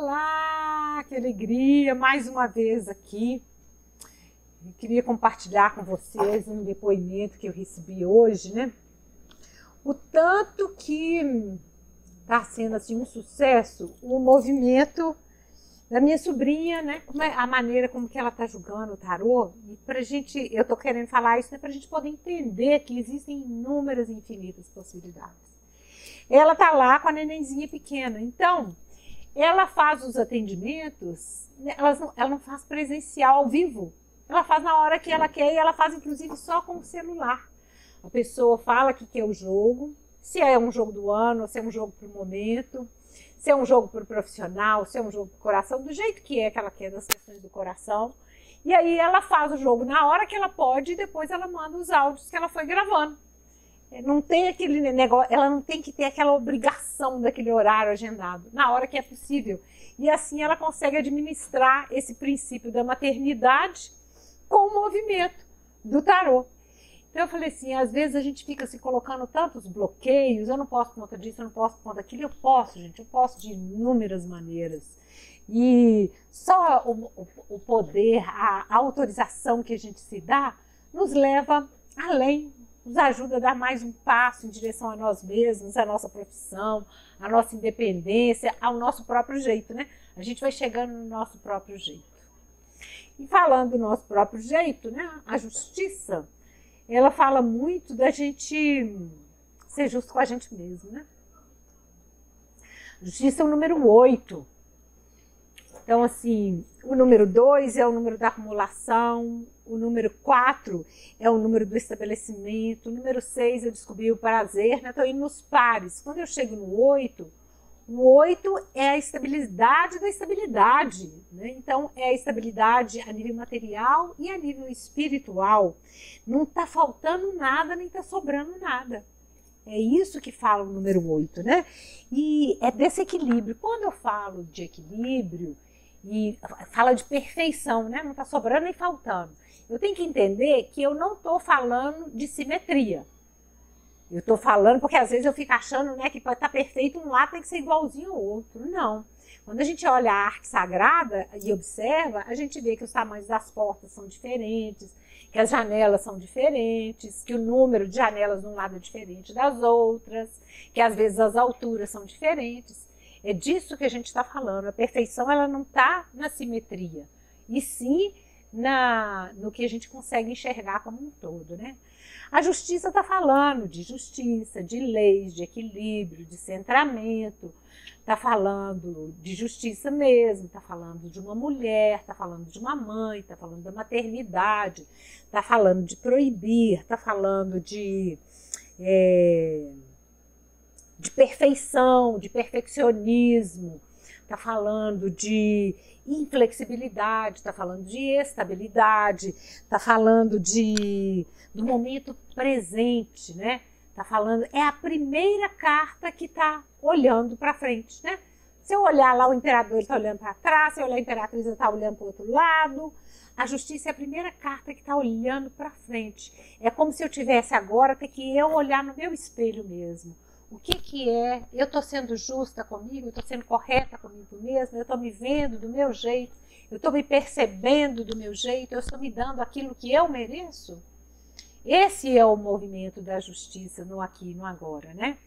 Olá, que alegria, mais uma vez aqui. Eu queria compartilhar com vocês um depoimento que eu recebi hoje, né? O tanto que está sendo assim um sucesso o movimento da minha sobrinha, né? A maneira como que ela está julgando o tarô. E pra gente, eu tô querendo falar isso, né? Pra gente poder entender que existem inúmeras e infinitas possibilidades. Ela tá lá com a nenenzinha pequena, então ela faz os atendimentos, ela não faz presencial ao vivo, ela faz na hora que ela quer e ela faz inclusive só com o celular. A pessoa fala que quer o jogo, se é um jogo do ano, se é um jogo para o momento, se é um jogo para o profissional, se é um jogo para o coração, do jeito que ela quer, das questões do coração. E aí ela faz o jogo na hora que ela pode e depois ela manda os áudios que ela foi gravando. Não tem aquele negócio, ela não tem que ter aquela obrigação daquele horário agendado, na hora que é possível. E assim ela consegue administrar esse princípio da maternidade com o movimento do tarô. Então eu falei assim, às vezes a gente fica se colocando tantos bloqueios, eu não posso por conta disso, eu não posso por conta daquilo. Eu posso, gente, eu posso de inúmeras maneiras. E só o poder, a autorização que a gente se dá, nos leva além, nos ajuda a dar mais um passo em direção a nós mesmos, a nossa profissão, a nossa independência, ao nosso próprio jeito, né? A gente vai chegando no nosso próprio jeito. E falando do nosso próprio jeito, né? A justiça, ela fala muito da gente ser justo com a gente mesmo, né? Justiça é o número 8. Então, assim, o número 2 é o número da acumulação, o número 4 é o número do estabelecimento, o número 6 eu descobri o prazer, né? Estou indo nos pares. Quando eu chego no 8, o 8 é a estabilidade da estabilidade, né? Então, é a estabilidade a nível material e a nível espiritual. Não está faltando nada, nem está sobrando nada. É isso que fala o número 8, né? E é desse equilíbrio. Quando eu falo de equilíbrio, e fala de perfeição, né? Não está sobrando nem faltando. Eu tenho que entender que eu não estou falando de simetria. Eu estou falando, porque às vezes eu fico achando, né, que para estar perfeito um lado tem que ser igualzinho ao outro. Não. Quando a gente olha a arte sagrada e observa, a gente vê que os tamanhos das portas são diferentes, que as janelas são diferentes, que o número de janelas de um lado é diferente das outras, que às vezes as alturas são diferentes. É disso que a gente está falando. A perfeição ela não está na simetria, e sim no que a gente consegue enxergar como um todo, né? A justiça está falando de justiça, de leis, de equilíbrio, de centramento, está falando de justiça mesmo, está falando de uma mulher, está falando de uma mãe, está falando da maternidade, está falando de proibir, está falando de perfeição, de perfeccionismo, está falando de inflexibilidade, está falando de estabilidade, está falando do momento presente, né? Está falando, é a primeira carta que está olhando para frente, né? Se eu olhar lá, o imperador está olhando para trás, se eu olhar a imperatriz, está olhando para o outro lado. A justiça é a primeira carta que está olhando para frente. É como se eu tivesse agora, ter que eu olhar no meu espelho mesmo. O que é? Eu estou sendo justa comigo? Eu estou sendo correta comigo mesma? Eu estou me vendo do meu jeito? Eu estou me percebendo do meu jeito? Eu estou me dando aquilo que eu mereço? Esse é o movimento da justiça no aqui e no agora, né?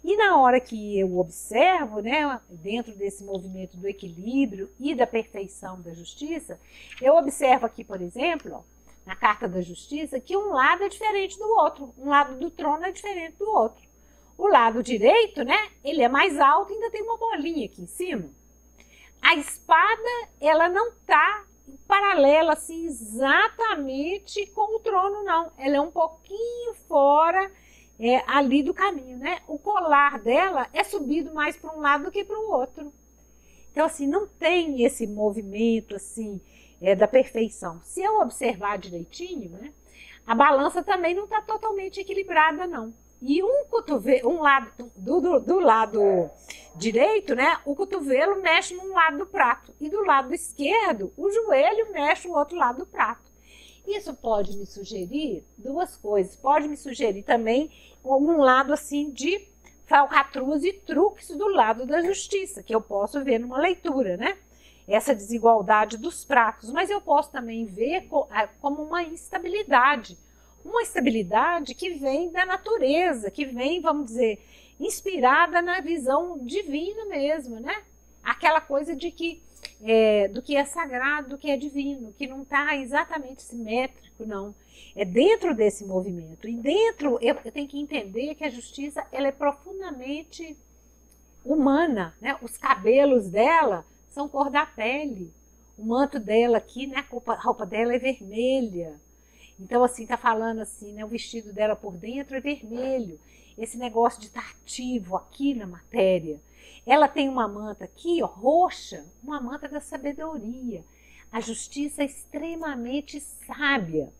E na hora que eu observo, né, dentro desse movimento do equilíbrio e da perfeição da justiça, eu observo aqui, por exemplo, ó, na carta da justiça, que um lado é diferente do outro. Um lado do trono é diferente do outro. O lado direito, né, ele é mais alto e ainda tem uma bolinha aqui em cima. A espada, ela não está paralela, assim, exatamente com o trono, não. Ela é um pouquinho fora ali do caminho, né? O colar dela é subido mais para um lado do que para o outro. Então, assim, não tem esse movimento, assim, da perfeição. Se eu observar direitinho, né, a balança também não está totalmente equilibrada, não. E um lado do lado direito, né, o cotovelo mexe num lado do prato. E do lado esquerdo, o joelho mexe no outro lado do prato. Isso pode me sugerir duas coisas. Pode me sugerir também um lado assim de falcatruas e truques do lado da justiça, que eu posso ver numa leitura, né? Essa desigualdade dos pratos, mas eu posso também ver como uma instabilidade que vem da natureza, que vem, vamos dizer, inspirada na visão divina mesmo, né? Aquela coisa de que do que é sagrado, do que é divino, que não está exatamente simétrico, não. É dentro desse movimento. E dentro, eu tenho que entender que a justiça ela é profundamente humana, né? Os cabelos dela são cor da pele. O manto dela aqui, né? A roupa dela é vermelha. Então, assim, tá falando assim, né? O vestido dela por dentro é vermelho. Esse negócio de estar ativo aqui na matéria. Ela tem uma manta aqui, ó, roxa, uma manta da sabedoria. A justiça é extremamente sábia.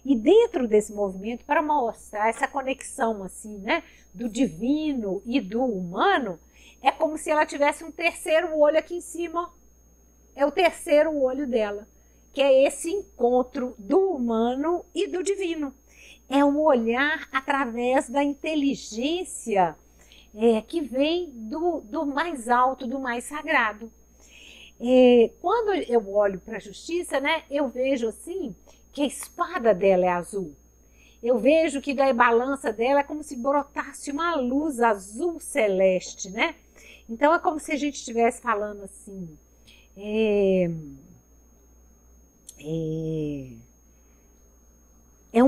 E dentro desse movimento, para mostrar essa conexão assim, né, do divino e do humano, é como se ela tivesse um terceiro olho aqui em cima. É o terceiro olho dela, que é esse encontro do humano e do divino. É um olhar através da inteligência que vem do mais alto, do mais sagrado. Quando eu olho para a justiça, né, eu vejo assim que a espada dela é azul. Eu vejo que da balança dela é como se brotasse uma luz azul celeste, né? Então é como se a gente estivesse falando assim, um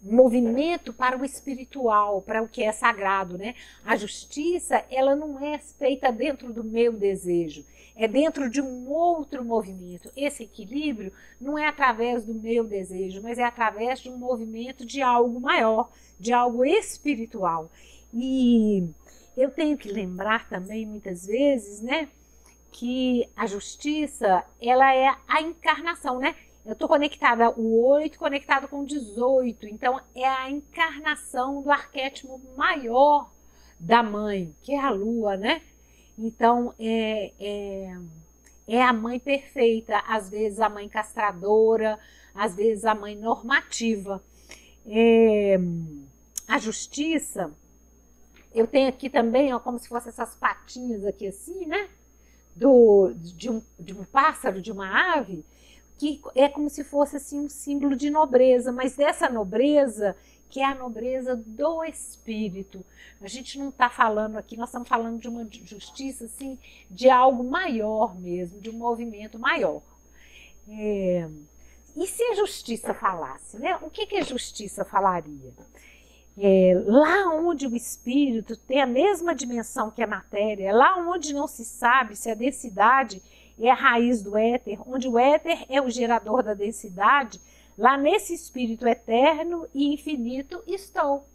movimento para o espiritual, para o que é sagrado, né? A justiça, ela não é feita dentro do meu desejo, é dentro de um outro movimento. Esse equilíbrio não é através do meu desejo, mas é através de um movimento de algo maior, de algo espiritual. E eu tenho que lembrar também, muitas vezes, né, que a justiça, ela é a encarnação, né? Eu estou conectada, o 8 conectado com o 18, então é a encarnação do arquétipo maior da mãe, que é a lua, né? Então, é a mãe perfeita, às vezes a mãe castradora, às vezes a mãe normativa. A justiça, eu tenho aqui também, ó, como se fossem essas patinhas aqui assim, né? De um pássaro, de uma ave, que é como se fosse assim um símbolo de nobreza, mas dessa nobreza que é a nobreza do espírito. A gente não está falando aqui, nós estamos falando de uma justiça assim, de algo maior mesmo, de um movimento maior. E se a justiça falasse, né? O que a justiça falaria? Lá onde o espírito tem a mesma dimensão que a matéria, lá onde não se sabe se a densidade é a raiz do éter, onde o éter é o gerador da densidade, lá nesse espírito eterno e infinito estou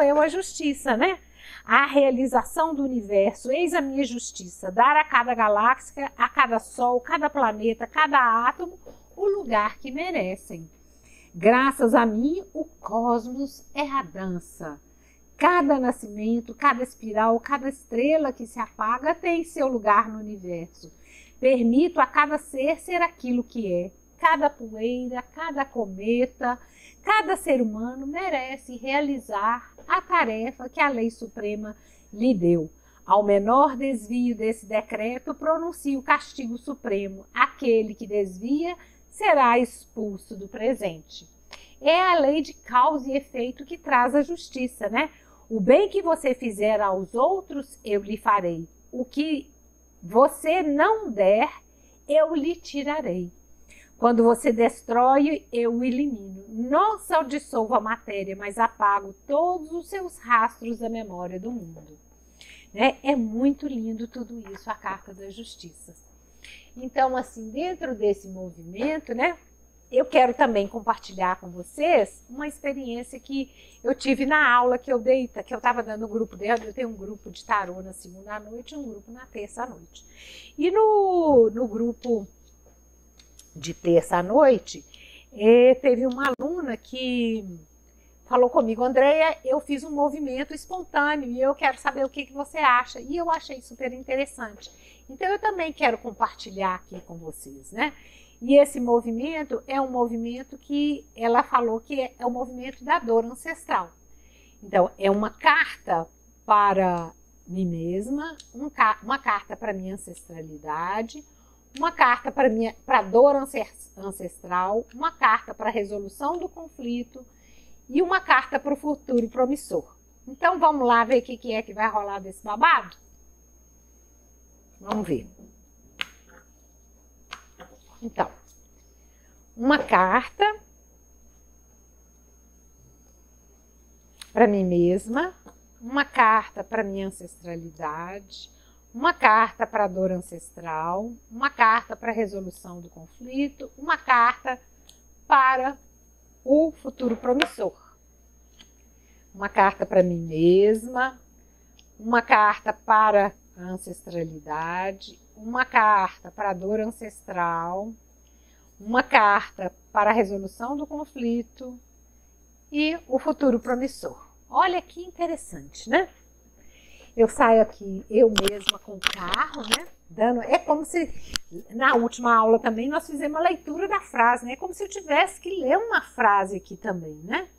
eu, a justiça, né? A realização do universo, eis a minha justiça, dar a cada galáxia, a cada sol, cada planeta, cada átomo, o lugar que merecem. Graças a mim, o cosmos é a dança. Cada nascimento, cada espiral, cada estrela que se apaga tem seu lugar no universo. Permito a cada ser aquilo que é. Cada poeira, cada cometa, cada ser humano merece realizar a tarefa que a lei suprema lhe deu. Ao menor desvio desse decreto, pronuncio o castigo supremo. Aquele que desvia será expulso do presente. É a lei de causa e efeito que traz a justiça, né? O bem que você fizer aos outros, eu lhe farei. O que você não der, eu lhe tirarei. Quando você destrói, eu o elimino. Não só dissolvo a matéria, mas apago todos os seus rastros da memória do mundo. É muito lindo tudo isso, a Carta da Justiça. Então, assim, dentro desse movimento, né, eu quero também compartilhar com vocês uma experiência que eu tive na aula que eu dei, que eu estava dando no grupo dela. Eu tenho um grupo de tarô na segunda à noite e um grupo na terça à noite. E no grupo de terça à noite, teve uma aluna que falou comigo: Andréia, eu fiz um movimento espontâneo e eu quero saber o que você acha. E eu achei super interessante. Então eu também quero compartilhar aqui com vocês, né? E esse movimento é um movimento que ela falou que é o movimento da dor ancestral. Então, é uma carta para mim mesma, uma carta para minha ancestralidade, uma carta para a dor ancestral, uma carta para a resolução do conflito e uma carta para o futuro promissor. Então, vamos lá ver o que é que vai rolar desse babado? Vamos ver. Então, uma carta para mim mesma, uma carta para minha ancestralidade, uma carta para a dor ancestral, uma carta para a resolução do conflito, uma carta para o futuro promissor. Uma carta para mim mesma, uma carta para a ancestralidade, uma carta para a dor ancestral, uma carta para a resolução do conflito e o futuro promissor. Olha que interessante, né? Eu saio aqui, eu mesma com o carro, né? É como se, na última aula também, nós fizemos a leitura da frase, né? É como se eu tivesse que ler uma frase aqui também, né?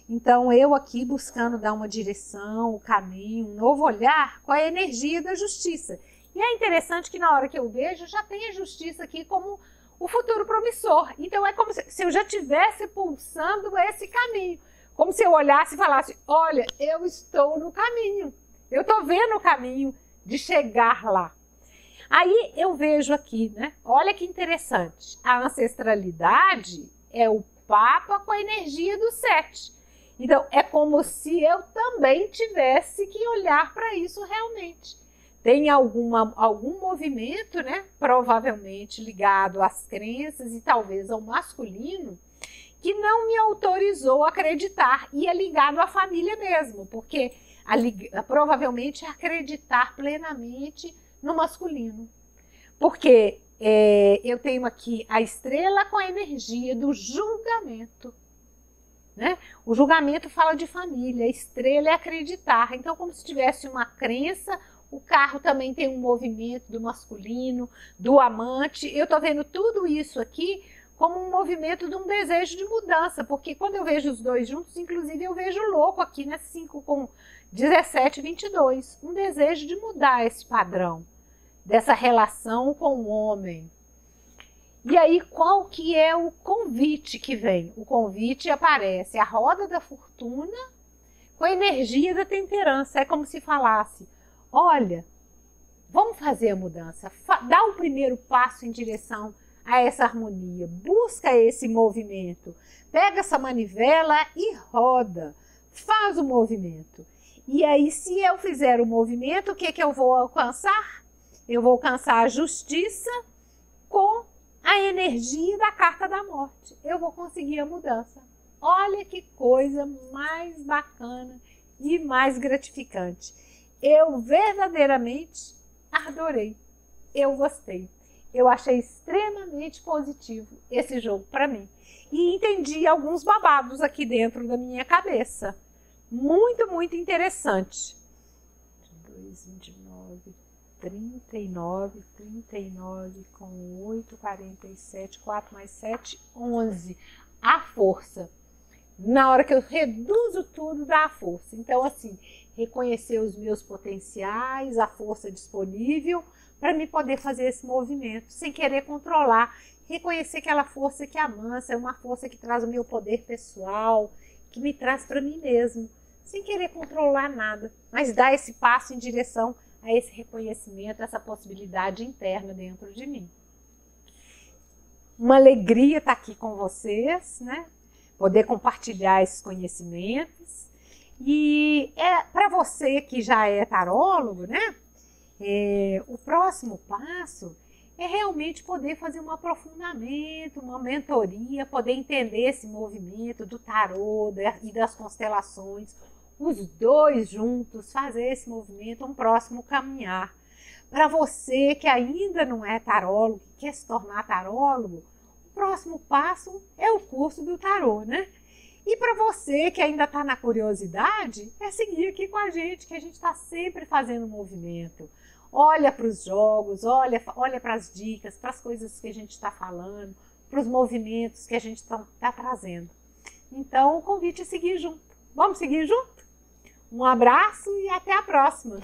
Então, eu aqui buscando dar uma direção, o caminho, um novo olhar com a energia da justiça. E é interessante que na hora que eu vejo, já tem a justiça aqui como o futuro promissor. Então, é como se eu já estivesse pulsando esse caminho. Como se eu olhasse e falasse, olha, eu estou no caminho. Eu estou vendo o caminho de chegar lá. Aí eu vejo aqui, né? Olha que interessante. A ancestralidade é o Papa com a energia do 7. Então, é como se eu também tivesse que olhar para isso realmente. Tem algum movimento, né? Provavelmente ligado às crenças e talvez ao masculino, que não me autorizou a acreditar. E é ligado à família mesmo, porque provavelmente acreditar plenamente no masculino. Porque eu tenho aqui a estrela com a energia do julgamento. Né? O julgamento fala de família, a estrela é acreditar. Então, como se tivesse uma crença, o carro também tem um movimento do masculino, do amante. Eu estou vendo tudo isso aqui como um movimento de um desejo de mudança, porque quando eu vejo os dois juntos, inclusive eu vejo louco aqui, né? 5 com 17, 22. Um desejo de mudar esse padrão, dessa relação com o homem. E aí, qual que é o convite que vem? O convite aparece a roda da fortuna com a energia da temperança. É como se falasse, olha, vamos fazer a mudança, dá o primeiro passo em direção a essa harmonia, busca esse movimento, pega essa manivela e roda, faz o movimento. E aí, se eu fizer o movimento, o que que eu vou alcançar? Eu vou alcançar a justiça com a energia da carta da morte. Eu vou conseguir a mudança. Olha que coisa mais bacana e mais gratificante. Eu verdadeiramente adorei. Eu gostei. Eu achei extremamente positivo esse jogo para mim. E entendi alguns babados aqui dentro da minha cabeça. Muito, muito interessante. 2, 29, 39 com 8, 47, 4 mais 7, 11. A força. Na hora que eu reduzo tudo, dá a força. Então, assim, reconhecer os meus potenciais, a força disponível, para me poder fazer esse movimento, sem querer controlar. Reconhecer aquela força que amansa, é uma força que traz o meu poder pessoal, que me traz para mim mesmo, sem querer controlar nada, mas dar esse passo em direção a esse reconhecimento, essa possibilidade interna dentro de mim. Uma alegria estar aqui com vocês, né? Poder compartilhar esses conhecimentos. E para você que já é tarólogo, né? O próximo passo é realmente poder fazer um aprofundamento, uma mentoria, poder entender esse movimento do tarô e das constelações, os dois juntos, fazer esse movimento, um próximo caminhar. Para você que ainda não é tarólogo, que quer se tornar tarólogo, o próximo passo é o curso do tarô, né? E para você que ainda está na curiosidade, é seguir aqui com a gente, que a gente está sempre fazendo movimento. Olha para os jogos, olha para as dicas, para as coisas que a gente está falando, para os movimentos que a gente está trazendo. Então, o convite é seguir junto. Vamos seguir junto? Um abraço e até a próxima!